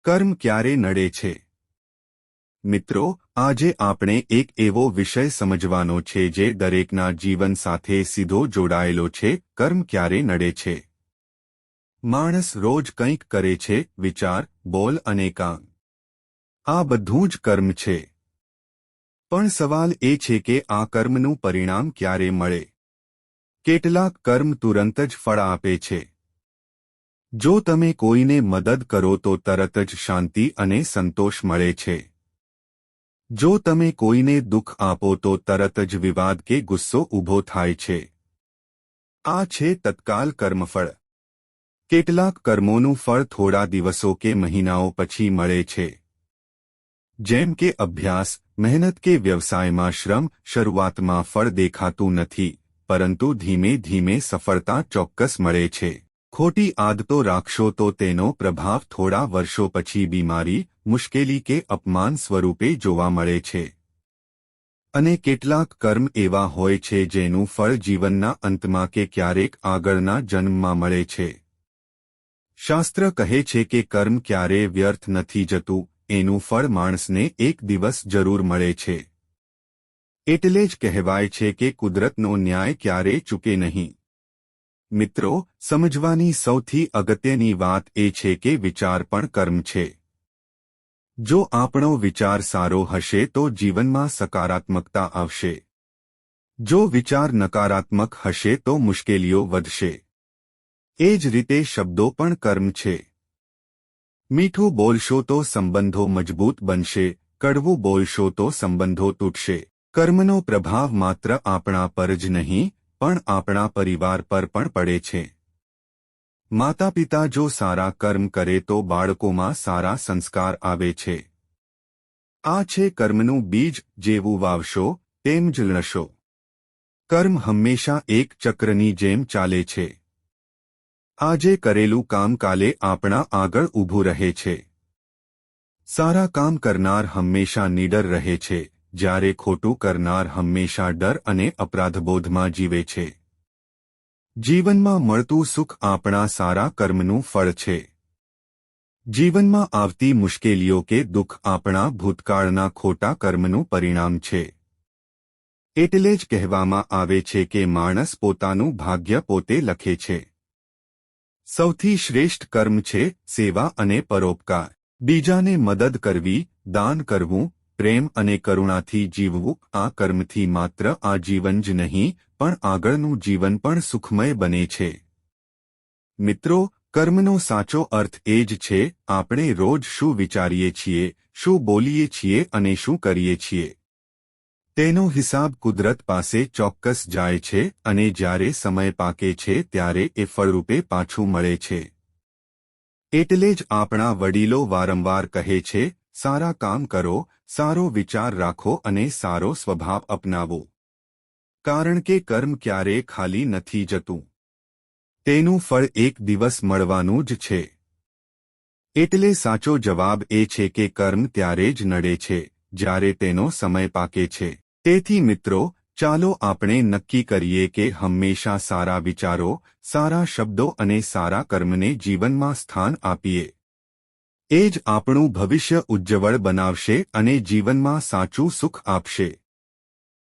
કર્મ ક્યારે નડે છે? મિત્રો, આજે આપણે એક એવો વિષય સમજવાનો છે જે દરેકના જીવન સાથે સીધો જોડાયેલો છે. કર્મ ક્યારે નડે છે? માણસ રોજ કંઈક કરે છે, વિચાર, બોલ અને કામ. આ બધું જ કર્મ છે. પણ સવાલ એ છે કે આ કર્મનું પરિણામ ક્યારે મળે? કેટલાક કર્મ તુરંત જ ફળ આપે છે. જો તમે કોઈને મદદ કરો તો તરત જ શાંતિ અને સંતોષ મળે છે. જો તમે કોઈને દુઃખ આપો તો તરત જ વિવાદ કે ગુસ્સો ઊભો થાય છે. આ છે તત્કાલ કર્મફળ. કેટલાક કર્મોનું ફળ થોડા દિવસો કે મહિનાઓ પછી મળે છે. જેમ કે અભ્યાસ, મહેનત કે વ્યવસાયમાં શ્રમ. શરૂઆતમાં ફળ દેખાતું નથી, પરંતુ ધીમે ધીમે સફળતા ચોક્કસ મળે છે. ખોટી આદતો રાખશો તો તેનો પ્રભાવ થોડા વર્ષો પછી બીમારી, મુશ્કેલી કે અપમાન સ્વરૂપે જોવા મળે છે. અને કેટલાક કર્મ એવા હોય છે જેનું ફળ જીવનના અંતમાં કે ક્યારેક આગળના જન્મમાં મળે છે. શાસ્ત્ર કહે છે કે કર્મ ક્યારેય વ્યર્થ નથી જતું, એનું ફળ માણસને એક દિવસ જરૂર મળે છે. એટલે જ કહેવાય છે કે કુદરતનો ન્યાય ક્યારેય ચૂકે નહીં. મિત્રો, સમજવાની સૌથી અગત્યની વાત એ છે કે વિચાર પણ કર્મ છે. જો આપણો વિચાર સારો હશે તો જીવનમાં સકારાત્મકતા આવશે. જો વિચાર નકારાત્મક હશે તો મુશ્કેલીઓ વધશે. એ જ રીતે શબ્દો પણ કર્મ છે. મીઠું બોલશો તો સંબંધો મજબૂત બનશે, કડવું બોલશો તો સંબંધો તૂટશે. કર્મનો પ્રભાવ માત્ર આપણા પર જ નહીં, પણ આપણા પરિવાર પર પણ પડે છે. માતા પિતા જો સારા કર્મ કરે તો બાળકોમાં સારા સંસ્કાર આવે છે. આ છે કર્મનું બીજ. જેવું વાવશો તેમ જ લણશો. કર્મ હંમેશા એક ચક્રની જેમ ચાલે છે. આજે કરેલું કામ કાલે આપણા આગળ ઊભું રહે છે. સારા કામ કરનાર હંમેશા નીડર રહે છે, જ્યારે ખોટું કરનાર હંમેશા ડર અને અપરાધબોધમાં જીવે છે. જીવનમાં મળતું સુખ આપણા સારા કર્મનું ફળ છે. જીવનમાં આવતી મુશ્કેલીઓ કે દુઃખ આપણા ભૂતકાળના ખોટા કર્મનું પરિણામ છે. એટલે જ કહેવામાં આવે છે કે માણસ પોતાનું ભાગ્ય પોતે લખે છે. સૌથી શ્રેષ્ઠ કર્મ છે સેવા અને પરોપકાર. બીજાને મદદ કરવી, દાન કરવું, પ્રેમ અને કરુણાથી જીવવું. આ કર્મથી માત્ર આ જીવન જ નહીં, પણ આગળનું જીવન પણ સુખમય બને છે. મિત્રો, કર્મનો સાચો અર્થ એ જ છે આપણે રોજ શું વિચારીએ છીએ, શું બોલીએ છીએ અને શું કરીએ છીએ. તેનો હિસાબ કુદરત પાસે ચોક્કસ જાય છે અને જ્યારે સમય પાકે છે ત્યારે એ ફળરૂપે પાછું મળે છે. એટલે જ આપણા વડીલો વારંવાર કહે છે, સારા કામ કરો, સારો વિચાર રાખો અને સારો સ્વભાવ અપનાવો. કારણ કે કર્મ ક્યારેય ખાલી નથી જતું. તેનું ફળ એક દિવસ મળવાનું જ છે. એટલે સાચો જવાબ એ છે કે કર્મ ત્યારે જ નડે છે જ્યારે તેનો સમય પાકે છે. તેથી મિત્રો, ચાલો આપણે નક્કી કરીએ કે હંમેશા સારા વિચારો, સારા શબ્દો અને સારા કર્મને જીવનમાં સ્થાન આપીએ. એ જ આપણું ભવિષ્ય ઉજ્જવળ બનાવશે અને જીવનમાં સાચું સુખ આપશે.